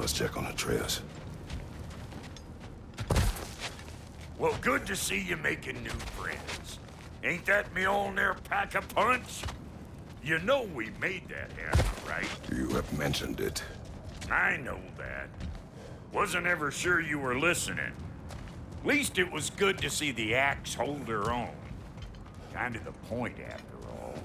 must check on Atreus. Well, good to see you making new friends. Ain't that Mjolnir pack a punch? You know we made that hammer, right? You have mentioned it. I know that. Wasn't ever sure you were listening. Least it was good to see the axe hold her own. Kind of the point, after all.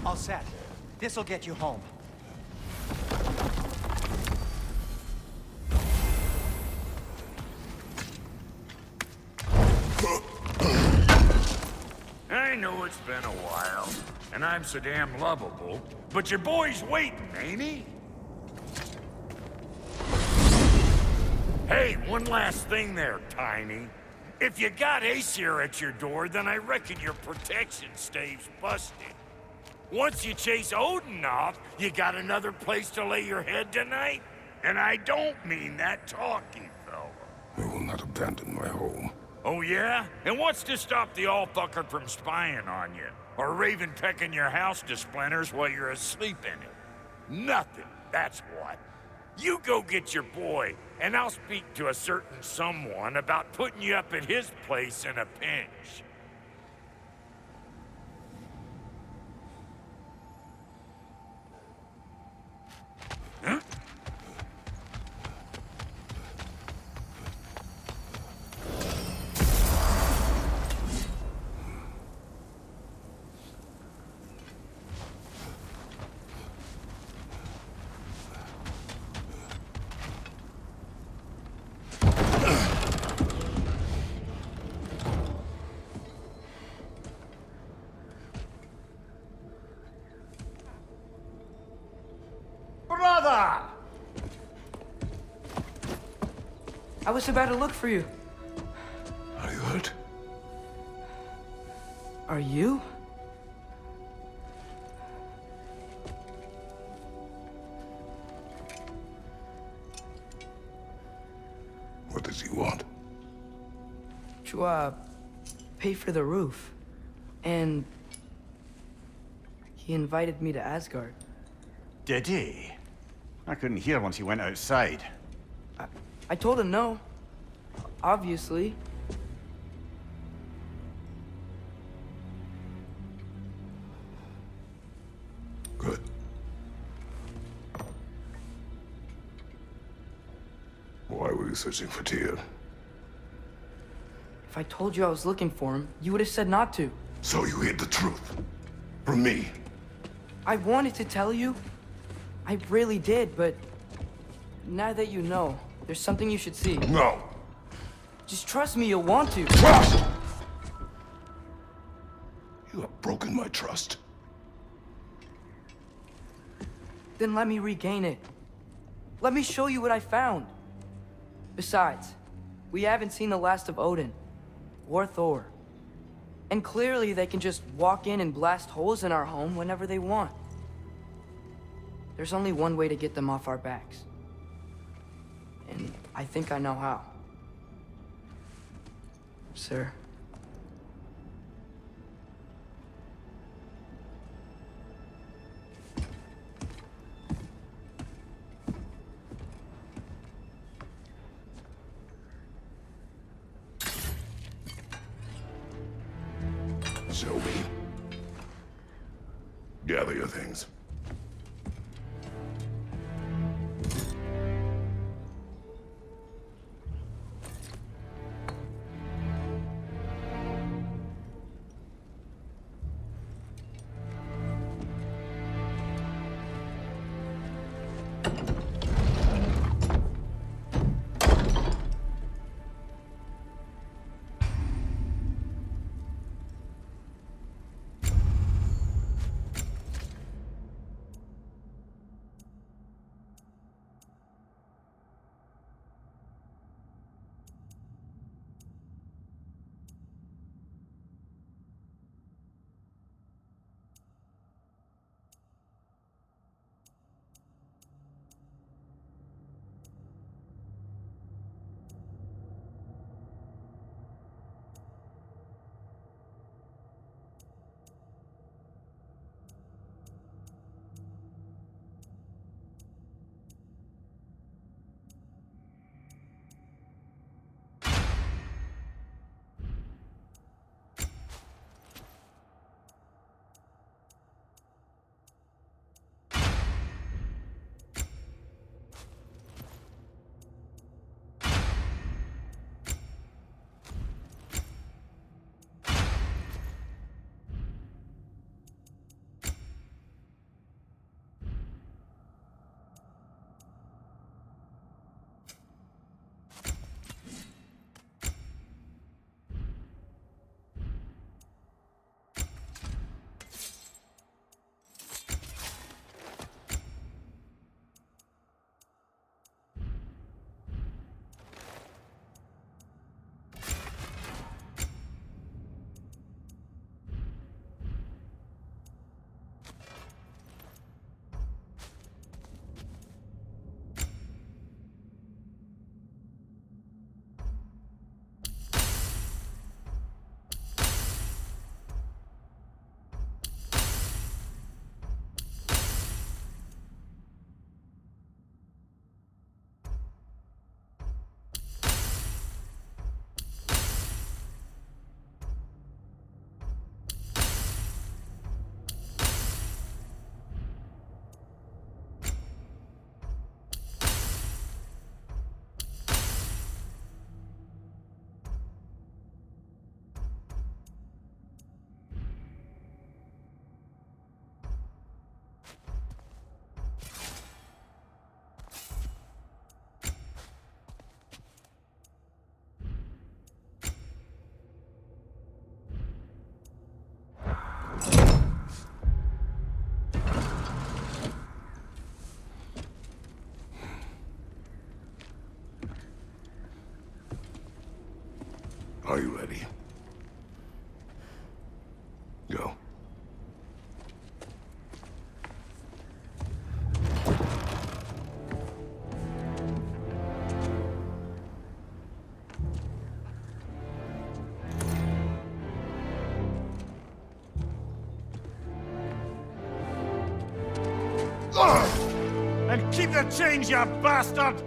All set. This'll get you home. I know it's been a while, and I'm so damn lovable, but your boy's waiting, ain't he? Hey, one last thing there, Tiny. If you got Aesir at your door, then I reckon your protection stave's busted. Once you chase Odin off, you got another place to lay your head tonight? And I don't mean that talky fella. I will not abandon my home. Oh yeah? And what's to stop the all-fucker from spying on you? Or Raven pecking your house to splinters while you're asleep in it? Nothing, that's what. You go get your boy, and I'll speak to a certain someone about putting you up at his place in a pinch. Huh? Brother! I was about to look for you. Are you hurt? Are you? What does he want? To, pay for the roof. And he invited me to Asgard. Did he? I couldn't hear once he went outside. I told him no. Obviously. Good. Why were you searching for Tyr? If I told you I was looking for him, you would have said not to. So you hid the truth. From me. I wanted to tell you. I really did, but now that you know, there's something you should see. No. Just trust me, you'll want to. Trust! You have broken my trust. Then let me regain it. Let me show you what I found. Besides, we haven't seen the last of Odin. Or Thor. And clearly they can just walk in and blast holes in our home whenever they want. There's only one way to get them off our backs. And I think I know how. Sir. Show me. Gather your things. Are you ready? Go. And keep the change, you bastard!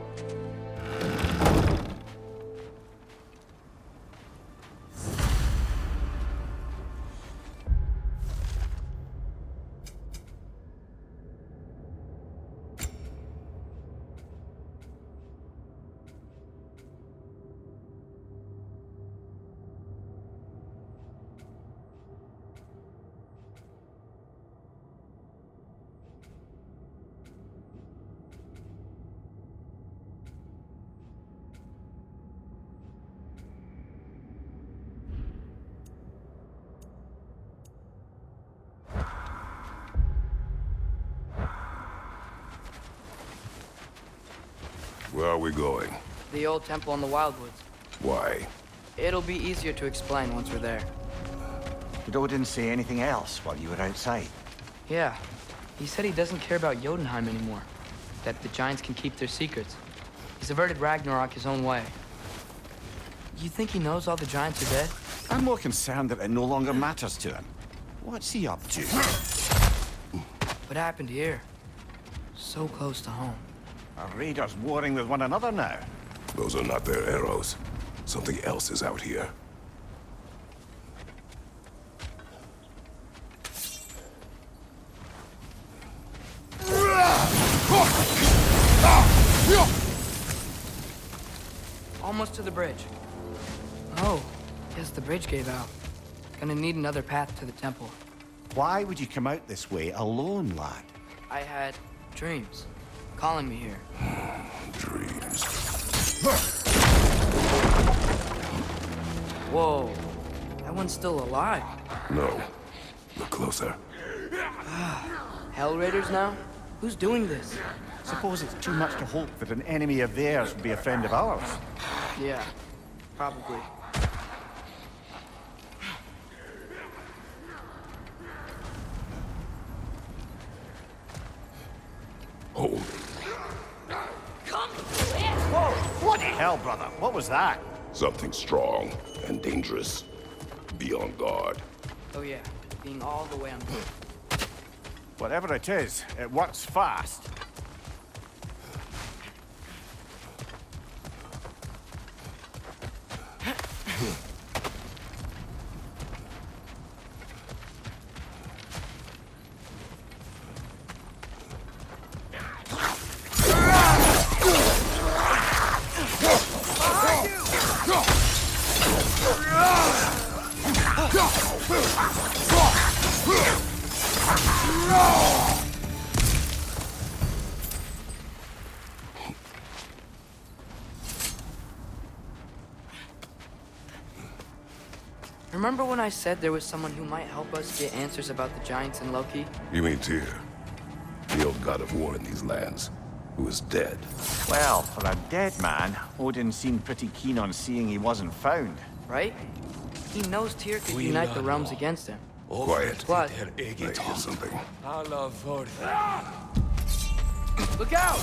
Where are we going? The old temple in the Wildwoods. Why? It'll be easier to explain once we're there. Did Odin say anything else while you were outside? Yeah. He said he doesn't care about Jotunheim anymore. That the Giants can keep their secrets. He's averted Ragnarok his own way. You think he knows all the Giants are dead? I'm more concerned that it no longer matters to him. What's he up to? What happened here? So close to home. Are raiders warring with one another now? Those are not their arrows. Something else is out here. Almost to the bridge. Oh, guess the bridge gave out. Gonna need another path to the temple. Why would you come out this way alone, lad? I had dreams calling me here. Dreams. Whoa, that one's still alive. No. Look closer. Hell Raiders now? Who's doing this? Suppose it's too much to hope that an enemy of theirs would be a friend of ours. Yeah, probably. Hold. Whoa! Bloody hell, brother. What was that? Something strong and dangerous. Be on guard. Oh yeah, being all the way on board. Whatever it is, it works fast. Remember when I said there was someone who might help us get answers about the Giants and Loki? You mean Tyr? The old god of war in these lands, who is dead. Well, for a dead man, Odin seemed pretty keen on seeing he wasn't found. Right? He knows Tyr could unite the realms against him. Quiet. Plus, I hear something. look out!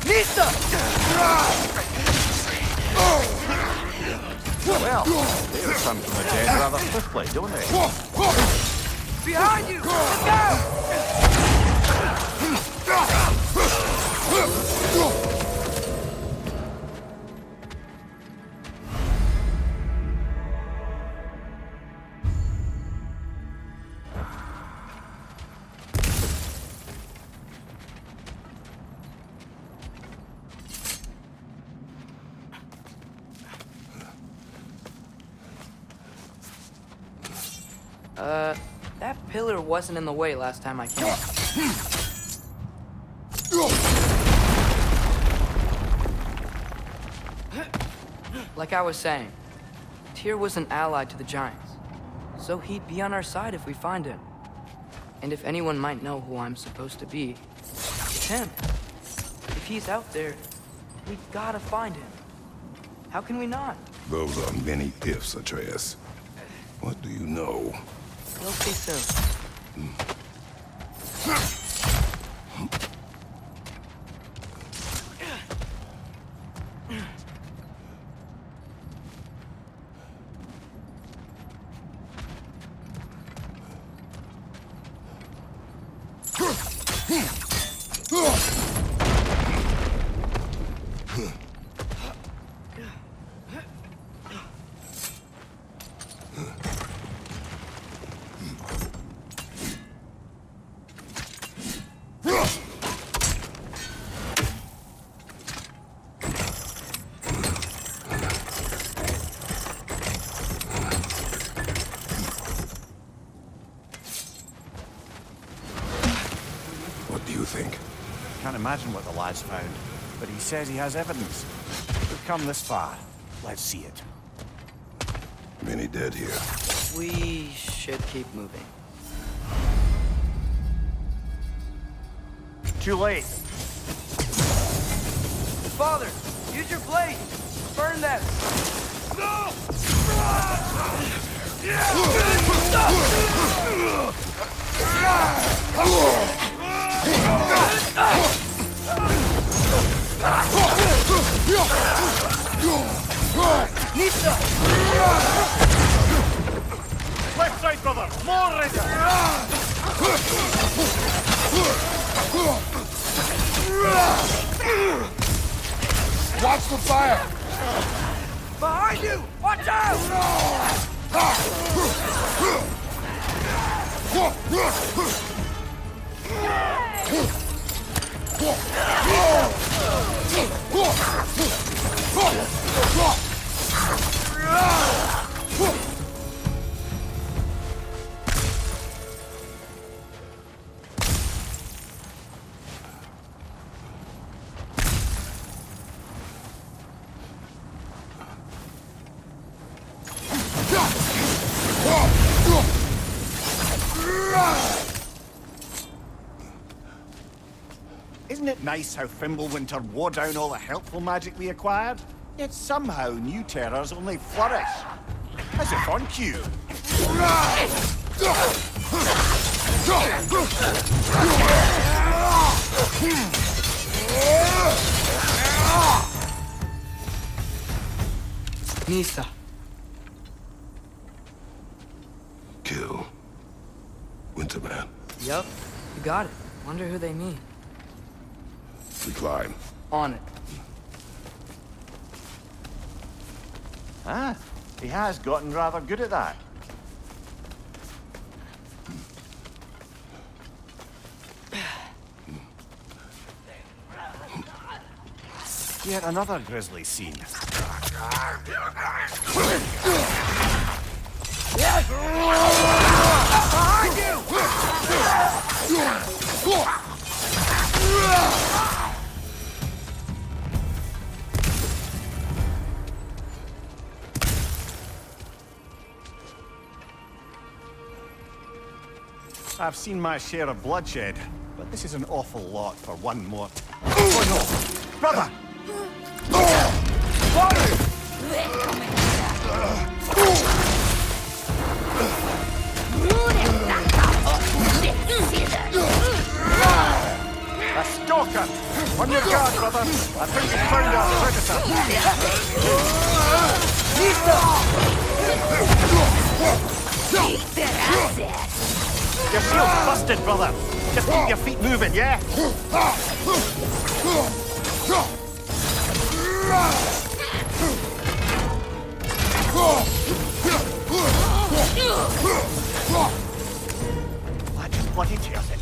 Nista! Well, they return from the dead rather swiftly, don't they? Behind you! Look out! That pillar wasn't in the way last time I came. Like I was saying, Tyr was an ally to the Giants, so he'd be on our side if we find him. And if anyone might know who I'm supposed to be, it's him. If he's out there, we gotta find him. How can we not? Those are many ifs, Atreus. What do you know? You'll see soon. What do you think? Can't imagine what the lad's found, but he says he has evidence. We've come this far. Let's see it. Many dead here. We should keep moving. Too late. Father, use your blade! Burn them! Nisa! Left side, brother! More Raiders! Watch the fire! Behind you! Watch out! Isn't it nice how Fimbulwinter wore down all the helpful magic we acquired? Yet somehow new terrors only flourish. As if on cue. Nisa. Kill. Winterman. Yup, you got it. Wonder who they mean. We climb. On it. Ah, he has gotten rather good at that. Yet another grisly scene. Behind you! I've seen my share of bloodshed, but this is an awful lot for one more. Oh no! Brother! A stalker! On your guard, brother! I think we found our predator! Your shield's busted, brother! Just keep your feet moving, yeah? That just bloody tears it.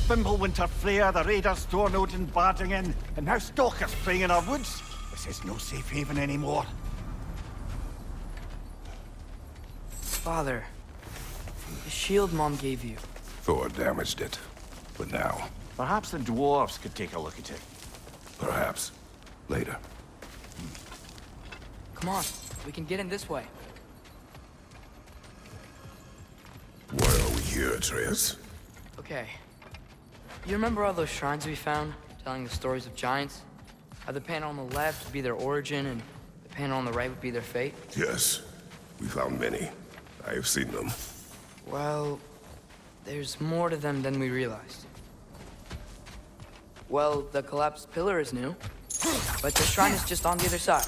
Fimbulwinter, Freya, the Raiders, Thornodin barging in, and now stalkers preying in our woods. This is no safe haven anymore. Father, the shield Mom gave you. Thor damaged it. But now, Perhaps the dwarves could take a look at it. perhaps, later. Come on, we can get in this way. Why are we here, Atreus? Okay. You remember all those shrines we found, telling the stories of giants? How the panel on the left would be their origin, and the panel on the right would be their fate? Yes, we found many. I have seen them. Well, there's more to them than we realized. Well, the collapsed pillar is new, but the shrine is just on the other side.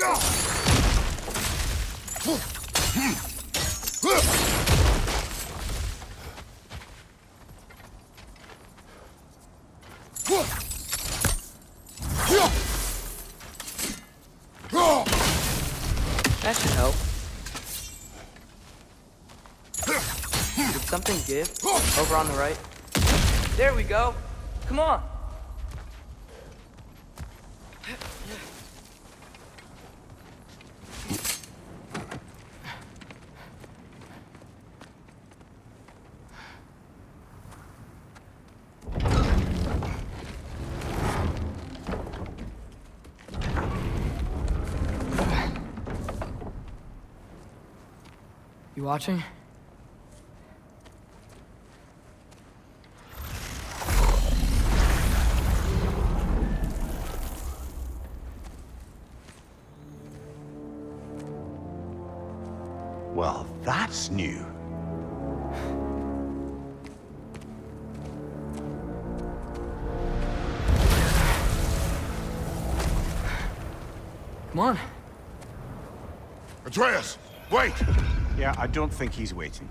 That should help. Did something give? Over on the right? There we go! Come on! You watching? Well, that's new. Come on. Atreus, wait! Yeah, I don't think he's waiting.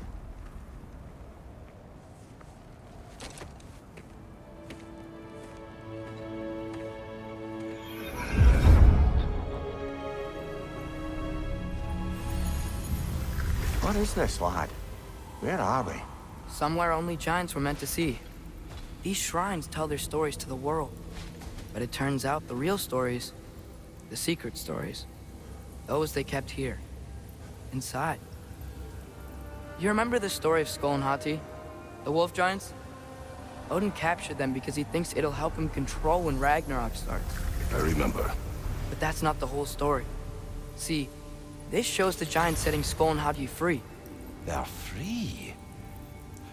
What is this, lad? Where are we? Somewhere only giants were meant to see. These shrines tell their stories to the world. But it turns out the real stories, the secret stories, those they kept here, inside. You remember the story of Skull and Hati? The wolf giants? Odin captured them because he thinks it'll help him control when Ragnarok starts. I remember. But that's not the whole story. See, this shows the giants setting Skull and Hati free. They're free.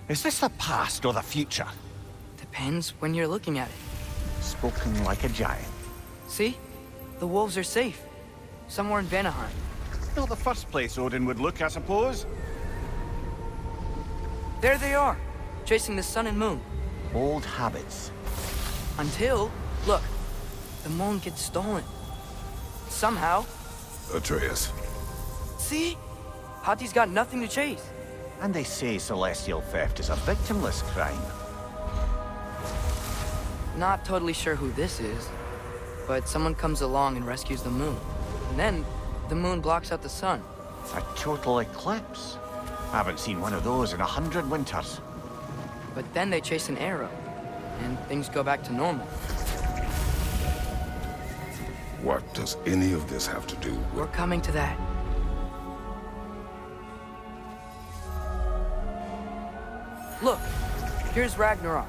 Is this the past or the future? Depends when you're looking at it. Spoken like a giant. See? The wolves are safe. Somewhere in Vanaheim. Not the first place Odin would look, I suppose. There they are, chasing the sun and moon. Old habits. Until, look, the moon gets stolen. Somehow. Atreus. See? Hati's got nothing to chase. And they say celestial theft is a victimless crime. Not totally sure who this is, but someone comes along and rescues the moon. And then, the moon blocks out the sun. A total eclipse. Haven't seen one of those in 100 winters. But then they chase an arrow, and things go back to normal. What does any of this have to do with... We're coming to that. Look, here's Ragnarok.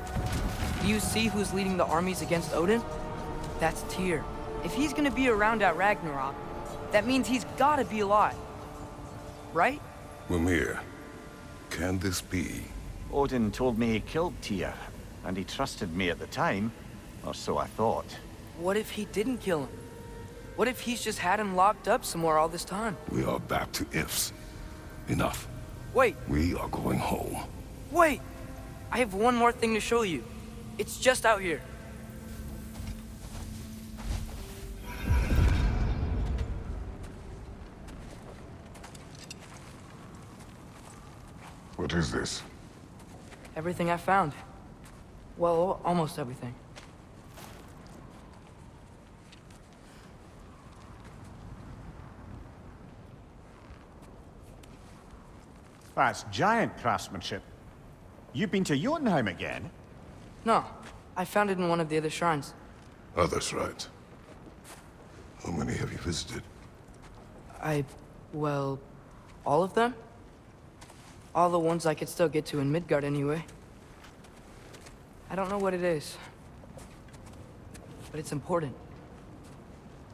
Do you see who's leading the armies against Odin? That's Tyr. If he's gonna be around at Ragnarok, that means he's gotta be alive. Right? Mimir, can this be? Odin told me he killed Tyr, and he trusted me at the time, or so I thought. What if he didn't kill him? What if he's just had him locked up somewhere all this time? We are back to ifs. Enough. Wait, We are going home. wait! I have one more thing to show you. It's just out here. What is this? Everything I found. Well, almost everything. That's giant craftsmanship. You've been to Jotunheim again? No, I found it in one of the other shrines. Others, right? How many have you visited? Well, all of them? All the ones I could still get to in Midgard anyway. I don't know what it is. But it's important.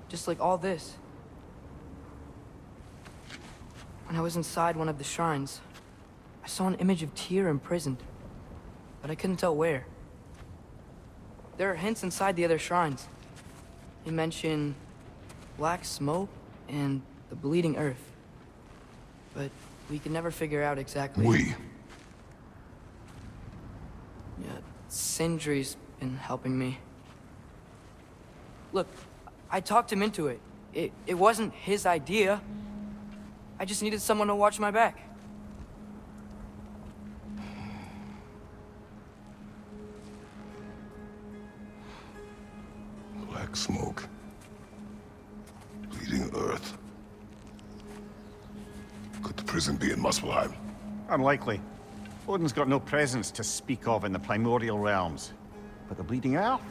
Just like all this. When I was inside one of the shrines, I saw an image of Tyr imprisoned. But I couldn't tell where. There are hints inside the other shrines. They mention black smoke and the Bleeding Earth. But we could never figure out exactly... We? Yeah, Sindri's been helping me. Look, I talked him into it. It wasn't his idea. I just needed someone to watch my back. Black smoke. Bleeding Earth. Could the prison be in Muspelheim? Unlikely. Odin's got no presence to speak of in the primordial realms. But the Bleeding Earth?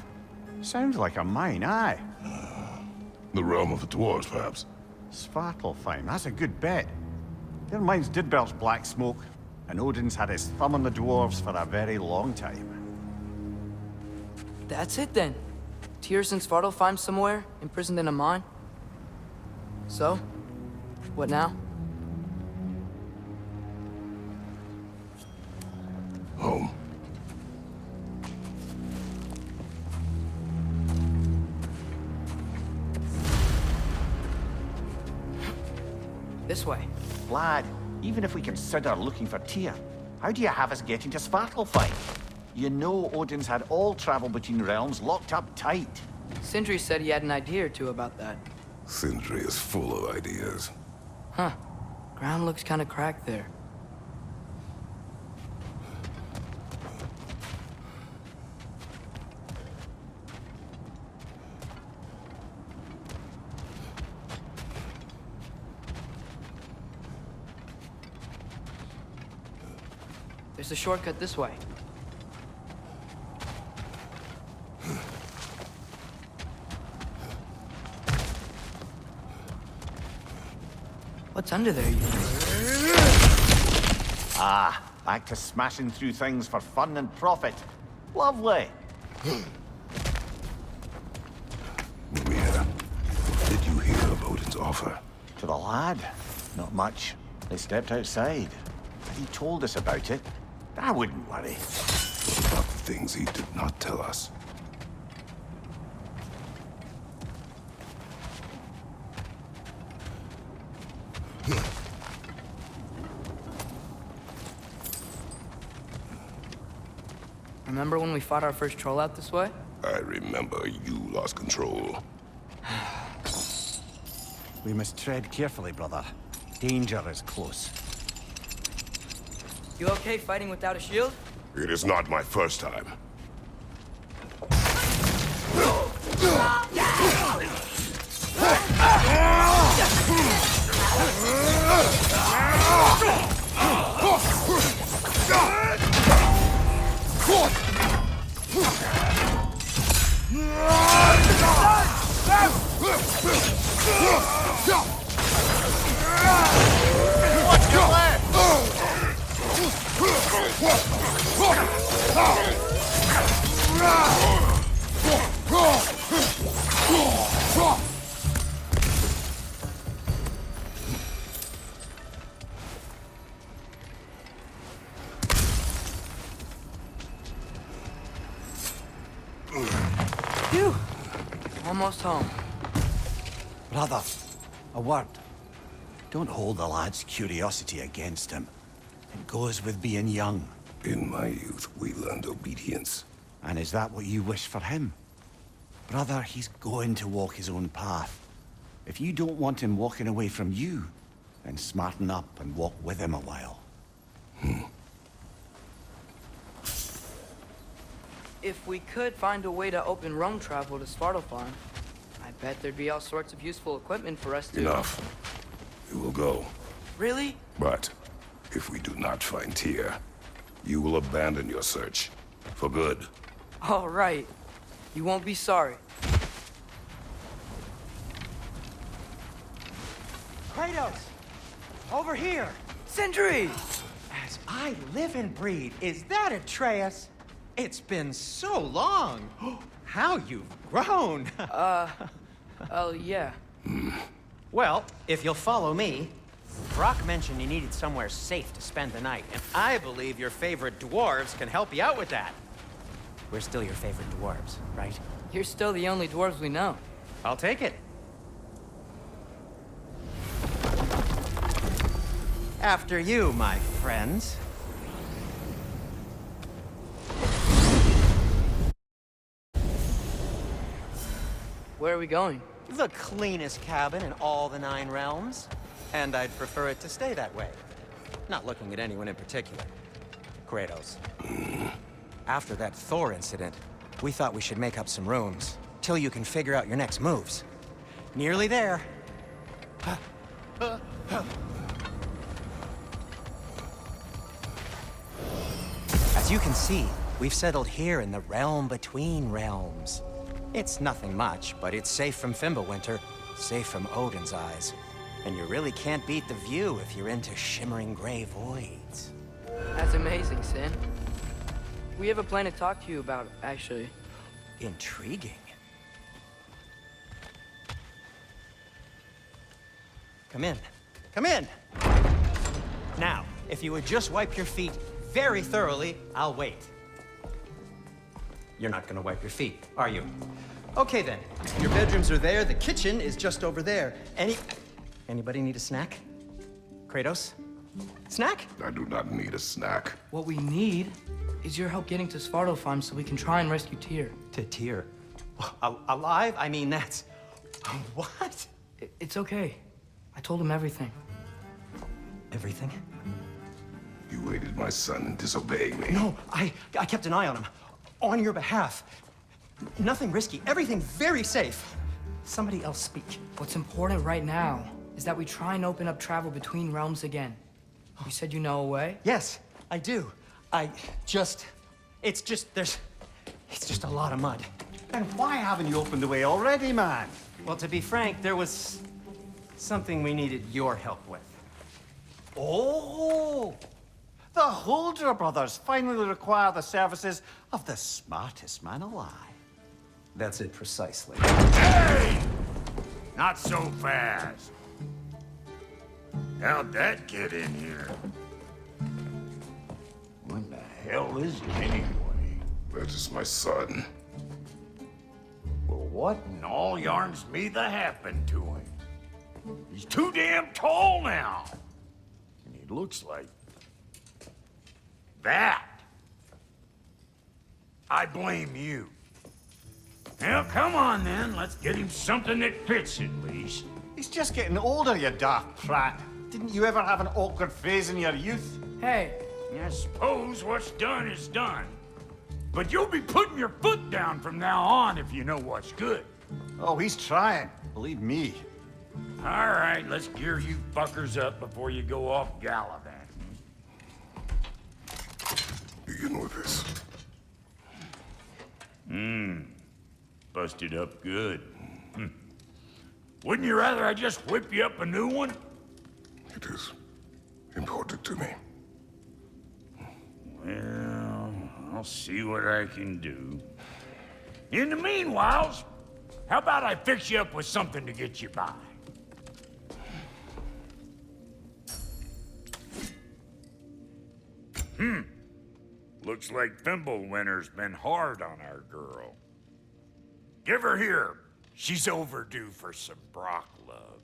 Sounds like a mine, aye. The realm of the dwarves, perhaps? Svartalfheim, that's a good bet. Their mines did belch black smoke, and Odin's had his thumb on the dwarves for a very long time. That's it then. Tyr's in Svartalfheim somewhere, imprisoned in a mine. So, what now? Home. This way. Lad, even if we consider looking for Tyr, how do you have us getting to Svartalfheim? You know Odin's had all travel between realms locked up tight. Sindri said he had an idea or two about that. Sindri is full of ideas. Huh. Ground looks kind of cracked there. There's a shortcut this way. What's under there, you think? Ah, back to smashing through things for fun and profit. Lovely. Maria, what did you hear of Odin's offer? To the lad? Not much. They stepped outside. He told us about it. I wouldn't worry. What about the things he did not tell us? Remember when we fought our first troll out this way? I remember you lost control. We must tread carefully, brother. Danger is close. You okay fighting without a shield? It is not my first time. What's your plan? Phew! Almost home. Brother, a word. Don't hold the lad's curiosity against him. It goes with being young. In my youth, we learned obedience. And is that what you wish for him? Brother, he's going to walk his own path. If you don't want him walking away from you, then smarten up and walk with him a while. If we could find a way to open roam travel to Svartalfheim, I bet there'd be all sorts of useful equipment for us to... Enough. We will go. Really? But if we do not find Tyr, you will abandon your search. For good. All right. You won't be sorry. Kratos! Over here! Sindri! As I live and breathe, is that Atreus? It's been so long! How you've grown! Oh, yeah. Well, if you'll follow me, Brock mentioned you needed somewhere safe to spend the night, and I believe your favorite dwarves can help you out with that. We're still your favorite dwarves, right? You're still the only dwarves we know. I'll take it. After you, my friends. Where are we going? The cleanest cabin in all the 9 realms. And I'd prefer it to stay that way. Not looking at anyone in particular. Kratos. After that Thor incident, we thought we should make up some rooms, till you can figure out your next moves. Nearly there. As you can see, we've settled here in the realm between realms. It's nothing much, but it's safe from Fimbulwinter, safe from Odin's eyes. And you really can't beat the view if you're into shimmering gray voids. That's amazing, Sin. We have a plan to talk to you about, actually. Intriguing. Come in. Come in! Now, if you would just wipe your feet very thoroughly, I'll wait. You're not gonna wipe your feet, are you? Okay then. Your bedrooms are there, the kitchen is just over there. Anybody need a snack? Kratos? Snack? I do not need a snack. What we need is your help getting to Svartalfheim so we can try and rescue Tyr. To Tyr. Alive? I mean, that's... What? It's okay. I told him everything. Everything? You aided my son in disobeying me. No, I kept an eye on him. On your behalf. Nothing risky. Everything very safe. Somebody else speak. What's important right now is that we try and open up travel between realms again. You said you know a way? Yes, I do. It's just a lot of mud. And why haven't you opened the way already, man? Well, to be frank, there was something we needed your help with. Oh! The Holder brothers finally require the services of the smartest man alive. That's it precisely. Hey! Not so fast. How'd that get in here? When the hell is he anyway? That is my son. Well, what in all yarns me that happened to him? He's too damn tall now. And he looks like... that. I blame you. Well, come on then. Let's get him something that fits at least. He's just getting older, you daft prat. Didn't you ever have an awkward phase in your youth? Hey, I suppose what's done is done. But you'll be putting your foot down from now on if you know what's good. Oh, he's trying. Believe me. All right, let's gear you fuckers up before you go off gallivanting. Begin with this. Busted up good. Wouldn't you rather I just whip you up a new one? It is important to me. Well, I'll see what I can do. In the meanwhile, how about I fix you up with something to get you by? Looks like Fimbulwinter's been hard on our girl. Give her here. She's overdue for some Brock love.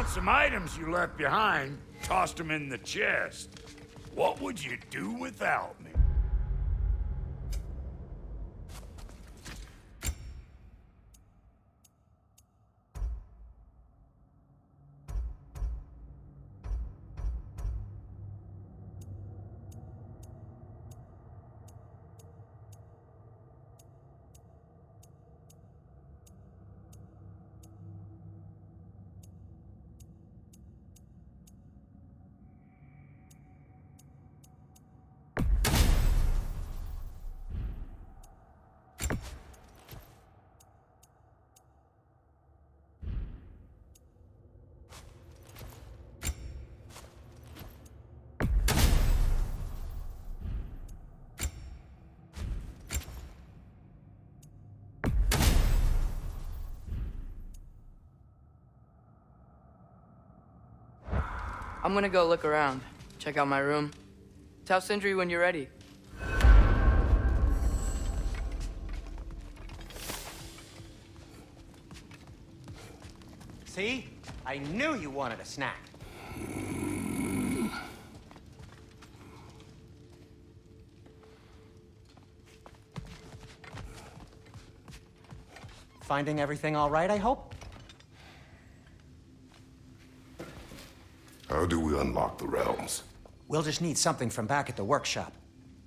some items you left behind, tossed them in the chest. What would you do without me? I'm gonna go look around. Check out my room. Tell Sindri when you're ready. See? I knew you wanted a snack. Finding everything all right, I hope? How do we unlock the realms? We'll just need something from back at the workshop.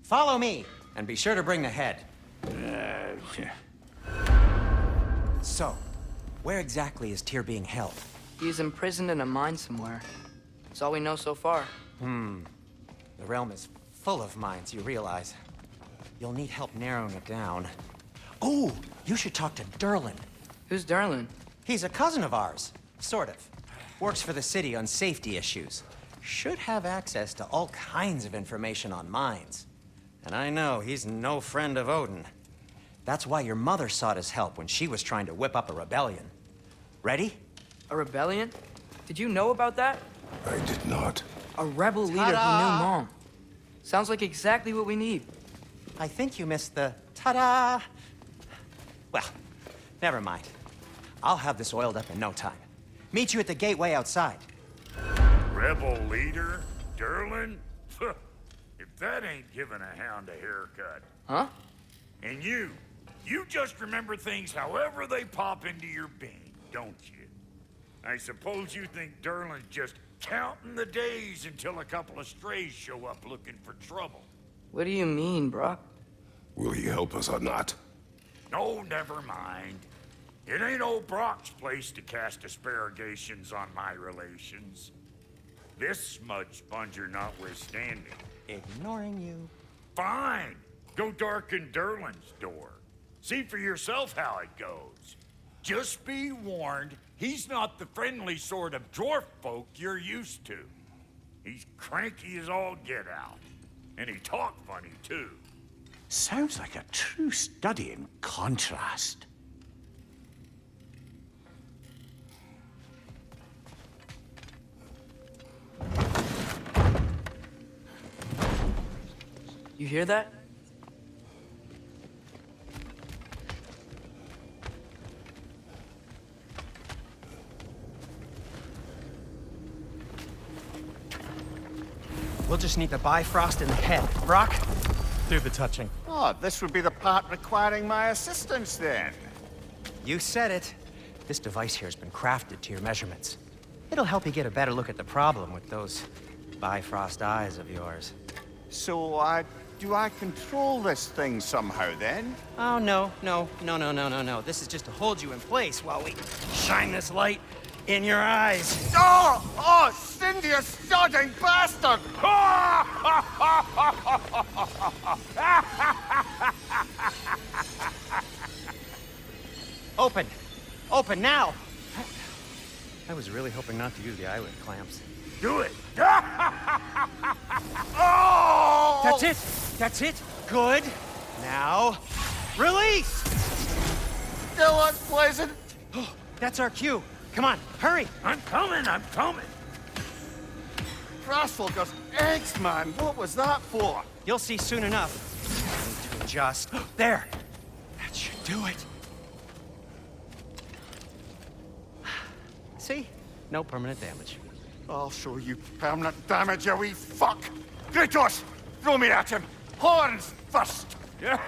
Follow me, and be sure to bring the head. So, where exactly is Tyr being held? He's imprisoned in a mine somewhere. That's all we know so far. The realm is full of mines, you realize. You'll need help narrowing it down. Oh, you should talk to Durlin. Who's Derlin? He's a cousin of ours, sort of. Works for the city on safety issues. Should have access to all kinds of information on mines. And I know he's no friend of Odin. That's why your mother sought his help when she was trying to whip up a rebellion. Ready? A rebellion? Did you know about that? I did not. A rebel leader who knew Mom. Sounds like exactly what we need. I think you missed the ta-da. Well, never mind. I'll have this oiled up in no time. Meet you at the gateway outside. Rebel leader? Derlin? If that ain't giving a hound a haircut. Huh? And you just remember things however they pop into your being, don't you? I suppose you think Derlin's just counting the days until a couple of strays show up looking for trouble. What do you mean, Brock? Will he help us or not? No, never mind. It ain't old Brock's place to cast aspersions on my relations. This smudge sponger notwithstanding. Ignoring you. Fine. Go darken Derlin's door. See for yourself how it goes. Just be warned, he's not the friendly sort of dwarf folk you're used to. He's cranky as all get out. And he talk funny, too. Sounds like a true study in contrast. You hear that? We'll just need the Bifrost in the head. Brock, do the touching. Oh, this would be the part requiring my assistance then. You said it. This device here has been crafted to your measurements. It'll help you get a better look at the problem with those Bifrost eyes of yours. So, do I control this thing somehow then? Oh, no. This is just to hold you in place while we shine this light in your eyes. Oh, Cindy, you sodding bastard! Open! Open now! I was really hoping not to use the eyelid clamps. Do it! Oh! That's it! That's it! Good! Now, release! Still unpleasant. That's our cue. Come on, hurry! I'm coming! Frostfulger's eggs, man. What was that for? You'll see soon enough. I need to adjust. There! That should do it. See? No permanent damage. I'll show you permanent damage, you wee fuck! Kratos! Throw me at him! Horns first! Yeah,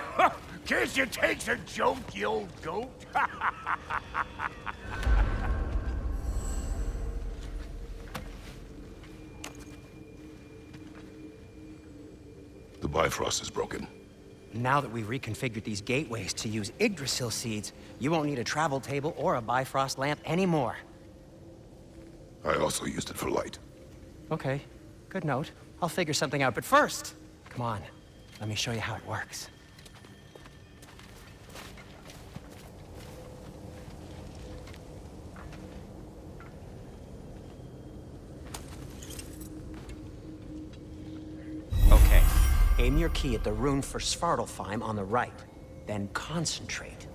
case you takes a joke, you old goat. The Bifrost is broken. Now that we've reconfigured these gateways to use Yggdrasil seeds, you won't need a travel table or a Bifrost lamp anymore. I also used it for light. Okay, good note. I'll figure something out, but first, come on, let me show you how it works. Okay, aim your key at the rune for Svartalfheim on the right, then concentrate.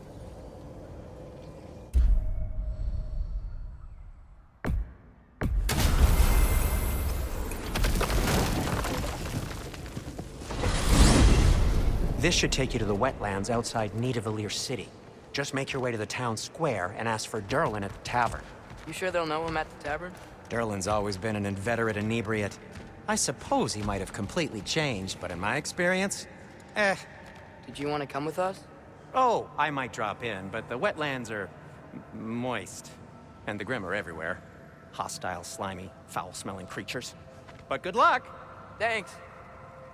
This should take you to the wetlands outside Nidavellir City. Just make your way to the town square and ask for Durlin at the tavern. You sure they'll know him at the tavern? Durlin's always been an inveterate inebriate. I suppose he might have completely changed, but in my experience, Did you want to come with us? Oh, I might drop in, but the wetlands are moist. And the Grim are everywhere. Hostile, slimy, foul-smelling creatures. But good luck! Thanks.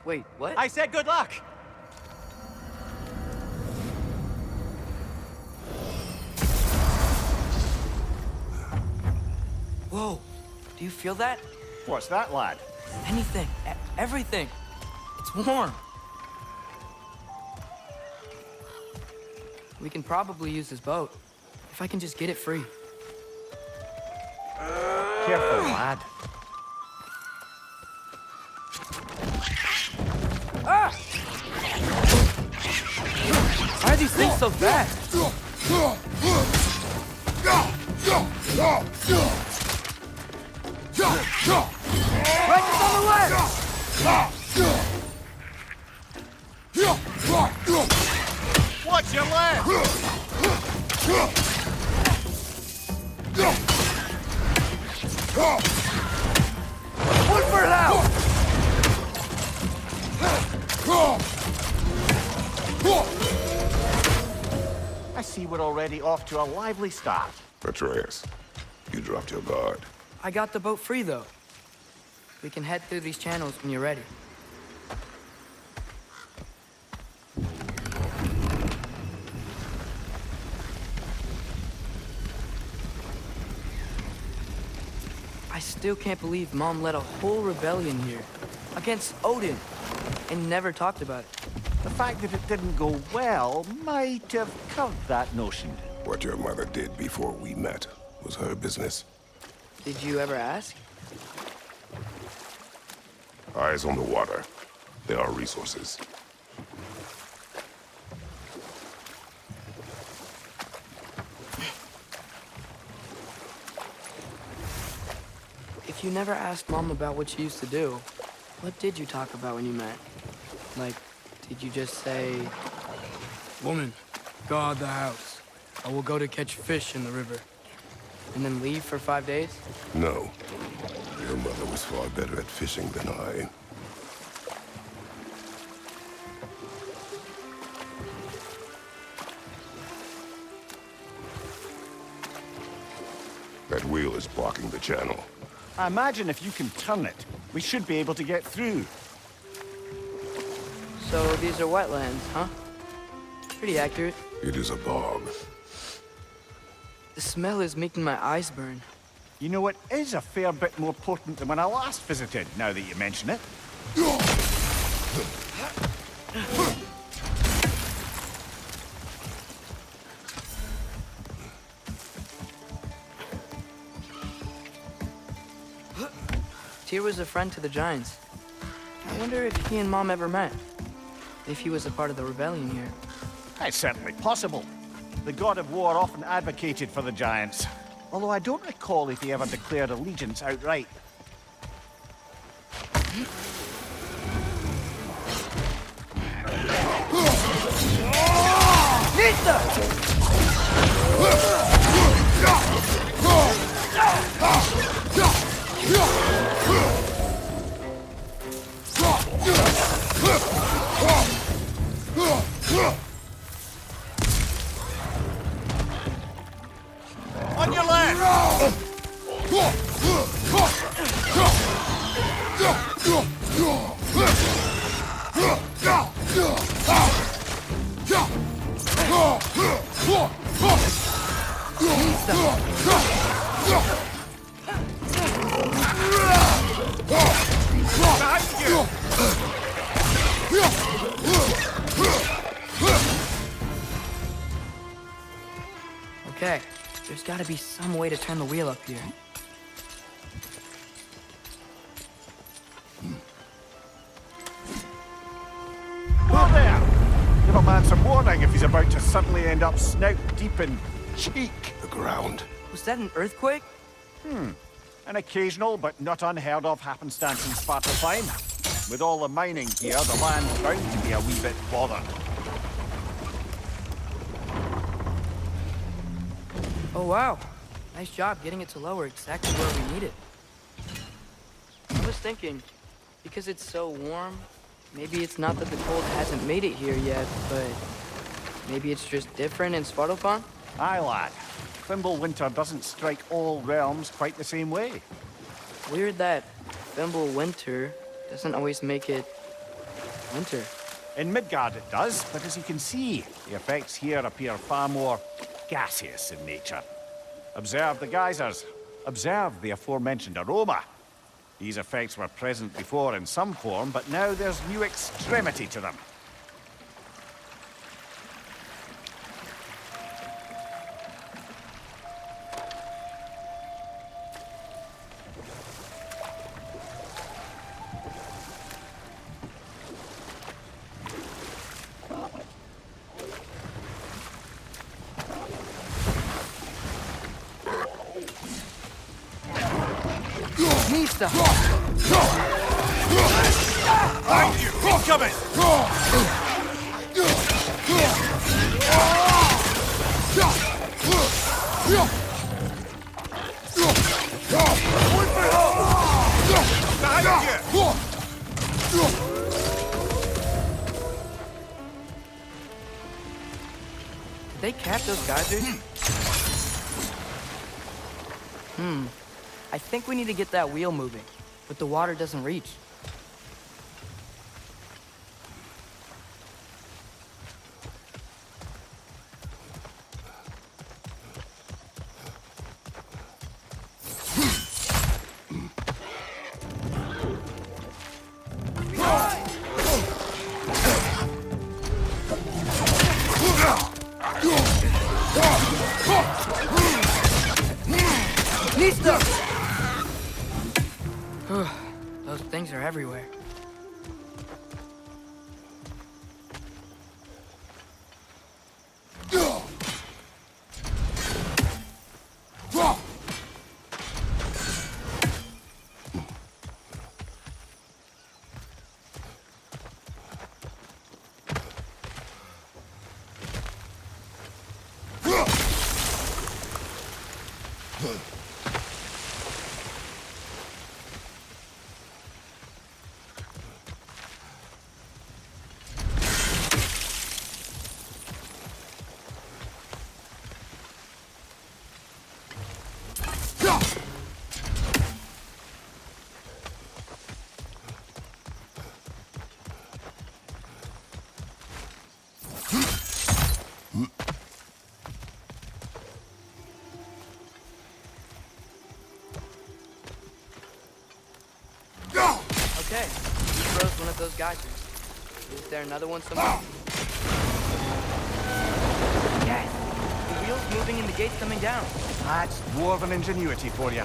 Wait, what? I said good luck! Whoa, do you feel that? What's that, lad? Anything, everything. It's warm. We can probably use this boat. If I can just get it free. Careful, lad. Ah! Why are these things so fast? Right on the left! Watch your left! Woodford out! I see we're already off to a lively start. Atreus, you dropped your guard. I got the boat free, though. We can head through these channels when you're ready. I still can't believe Mom led a whole rebellion here. Against Odin. And never talked about it. The fact that it didn't go well might have curved that notion. What your mother did before we met was her business. Did you ever ask? Eyes on the water. There are resources. If you never asked Mom about what she used to do, what did you talk about when you met? Like, did you just say... Woman, guard the house. I will go to catch fish in the river. And then leave for 5 days? No. Your mother was far better at fishing than I. That wheel is blocking the channel. I imagine if you can turn it, we should be able to get through. So these are wetlands, huh? Pretty accurate. It is a bog. The smell is making my eyes burn. You know, it is a fair bit more potent than when I last visited, now that you mention it. Tyr was a friend to the Giants. I wonder if he and Mom ever met. If he was a part of the rebellion here. It's certainly possible. The god of war often advocated for the Giants. Although I don't recall if he ever declared allegiance outright. Nista! Okay, there's gotta be some way to turn the wheel up here. Whoa there! Give a man some warning if he's about to suddenly end up snout deep in cheek. The ground. Was that an earthquake? An occasional but not unheard of happenstance in Svartalfheim. With all the mining here, the land's bound to be a wee bit bothered. Oh wow, nice job getting it to lower exactly where we need it. I was thinking, because it's so warm, maybe it's not that the cold hasn't made it here yet, but maybe it's just different in Svartalfheim? Aye, lad. Thimble winter doesn't strike all realms quite the same way. Weird that Thimble winter doesn't always make it winter. In Midgard it does, but as you can see, the effects here appear far more gaseous in nature. Observe the geysers. Observe the aforementioned aroma. These effects were present before in some form, but now there's new extremity to them. Nista! Thank you! He's coming! Did they cap those geysers? I think we need to get that wheel moving, but the water doesn't reach. Those things are everywhere. Okay, he froze one of those geysers. Is there another one somewhere? Yes! The wheel's moving and the gate's coming down. That's dwarven ingenuity for you.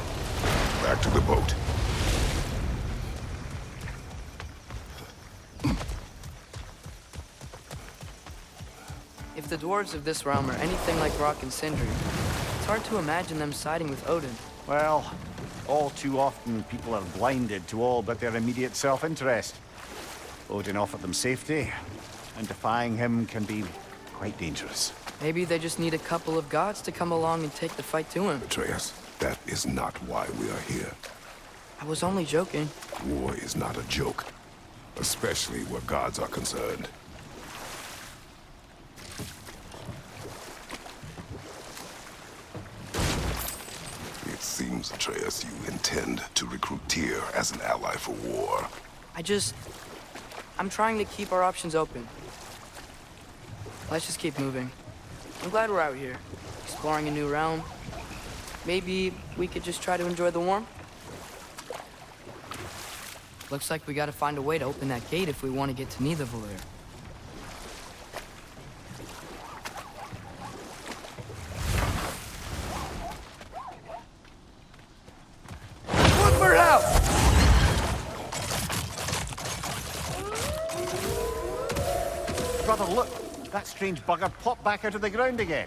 Back to the boat. If the dwarves of this realm are anything like Rock and Sindri, it's hard to imagine them siding with Odin. Well, all too often people are blinded to all but their immediate self-interest. Odin offered them safety, and defying him can be quite dangerous. Maybe they just need a couple of gods to come along and take the fight to him. Atreus, that is not why we are here. I was only joking. War is not a joke, especially where gods are concerned. It seems, Atreus, you intend to recruit Tyr as an ally for war. I'm trying to keep our options open. Let's just keep moving. I'm glad we're out here, exploring a new realm. Maybe we could just try to enjoy the warmth? Looks like we gotta find a way to open that gate if we want to get to Nidavellir. brother, look! That strange bugger popped back out of the ground again.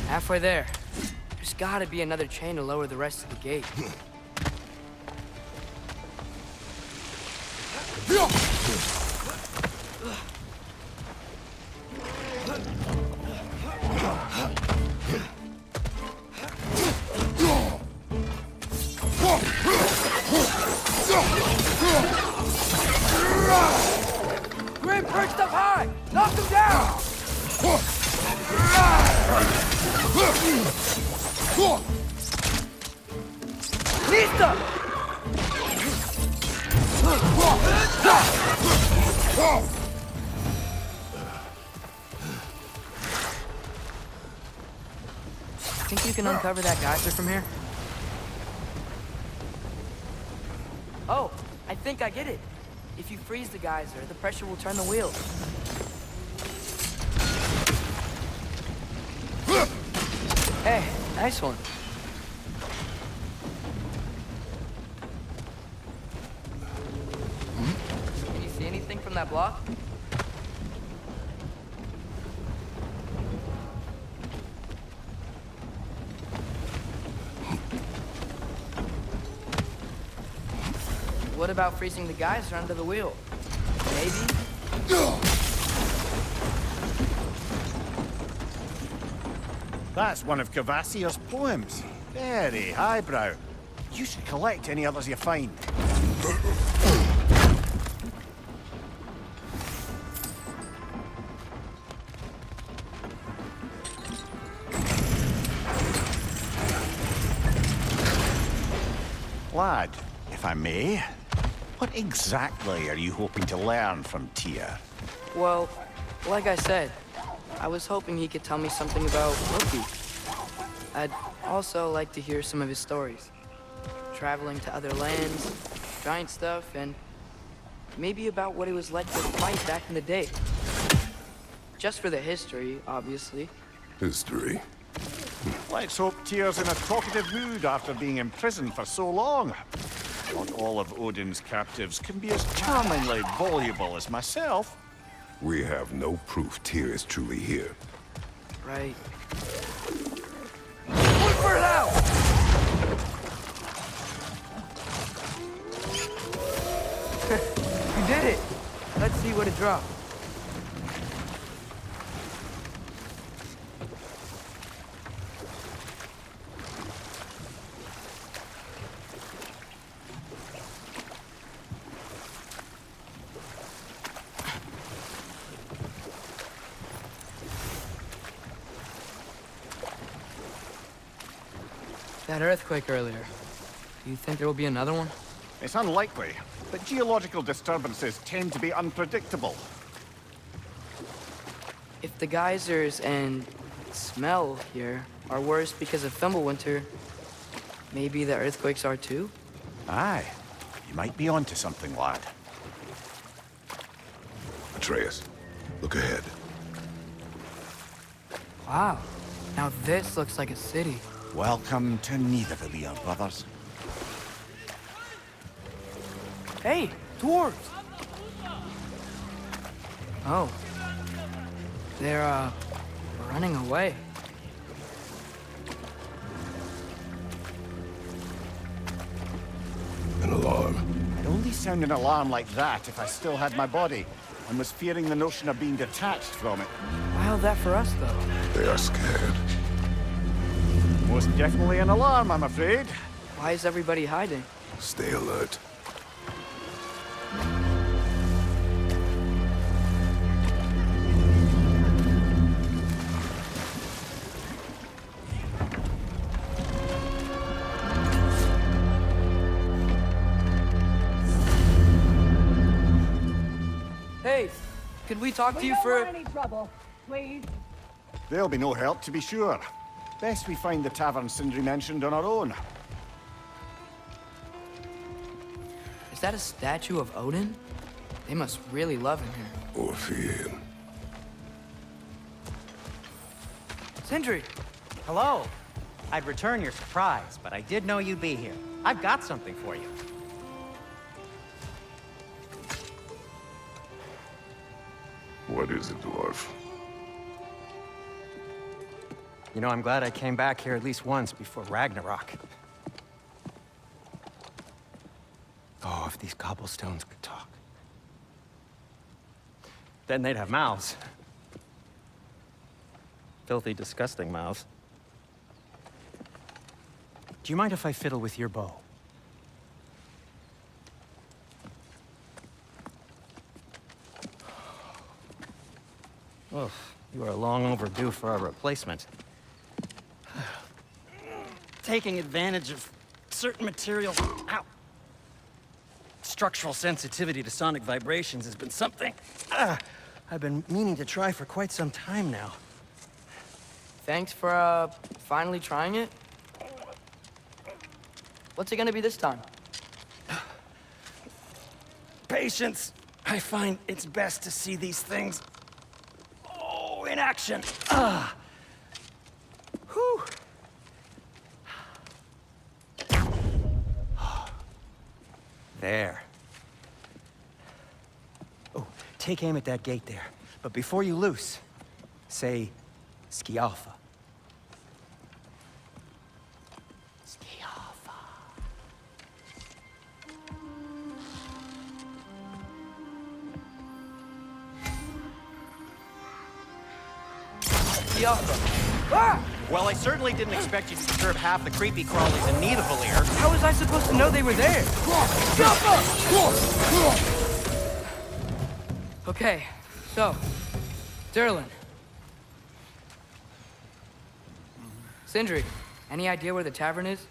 Halfway there. There's gotta be another chain to lower the rest of the gate. Grim perched up high! Knock him down! Listo! Think you can uncover that geyser from here? Oh, I think I get it. If you freeze the geyser, the pressure will turn the wheel. Hey, nice one. Can you see anything from that block? What about freezing the geyser under the wheel? Maybe? That's one of Cavassier's poems. Very highbrow. You should collect any others you find. Lad, if I may, what exactly are you hoping to learn from Tyr? Well, like I said, I was hoping he could tell me something about Loki. I'd also like to hear some of his stories. Traveling to other lands, giant stuff, and maybe about what it was like to fight back in the day. Just for the history, obviously. History. Let's hope Tyr's in a talkative mood after being imprisoned for so long. Not all of Odin's captives can be as charmingly voluble as myself. We have no proof Tyr is truly here. Right. Look for it out! You did it! Let's see what it dropped. That earthquake earlier. Do you think there will be another one? It's unlikely, but geological disturbances tend to be unpredictable. If the geysers and smell here are worse because of Fimbulwinter, maybe the earthquakes are too? Aye, you might be onto something, lad. Atreus, look ahead. Wow. Now this looks like a city. Welcome to Nidavellir, brothers. Hey, dwarves! Oh. They're, running away. An alarm. I'd only sound an alarm like that if I still had my body, and was fearing the notion of being detached from it. Why all that for us, though? They are scared. Most definitely an alarm, I'm afraid. Why is everybody hiding? Stay alert. Hey, could we talk to you for... any trouble, please. There'll be no help, to be sure. Best we find the tavern Sindri mentioned on our own. Is that a statue of Odin? They must really love him here. Or fear him. Sindri! Hello. I'd return your surprise, but I did know you'd be here. I've got something for you. What is it, dwarf? You know, I'm glad I came back here at least once before Ragnarok. Oh, if these cobblestones could talk. Then they'd have mouths. Filthy, disgusting mouths. Do you mind if I fiddle with your bow? Oh, you are long overdue for a replacement. Taking advantage of certain materials. Ow! Structural sensitivity to sonic vibrations has been something I've been meaning to try for quite some time now. Thanks for, finally trying it. What's it gonna be this time? Patience. I find it's best to see these things, in action. Whew. There. Oh, take aim at that gate there. But before you loose, say, Skialfa. Skialfa. Skialfa. Ah! Well, I certainly didn't expect you to disturb half the creepy crawlies in Nidavellir. How was I supposed to know they were there? Okay, so, Durlin. Sindri, any idea where the tavern is?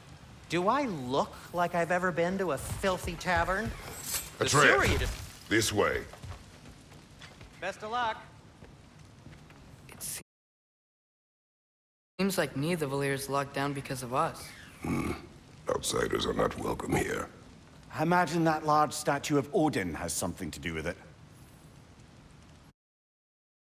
Do I look like I've ever been to a filthy tavern? Atreus, this way. Best of luck. It seems like Nidavellir is locked down because of us. Outsiders are not welcome here. I imagine that large statue of Odin has something to do with it.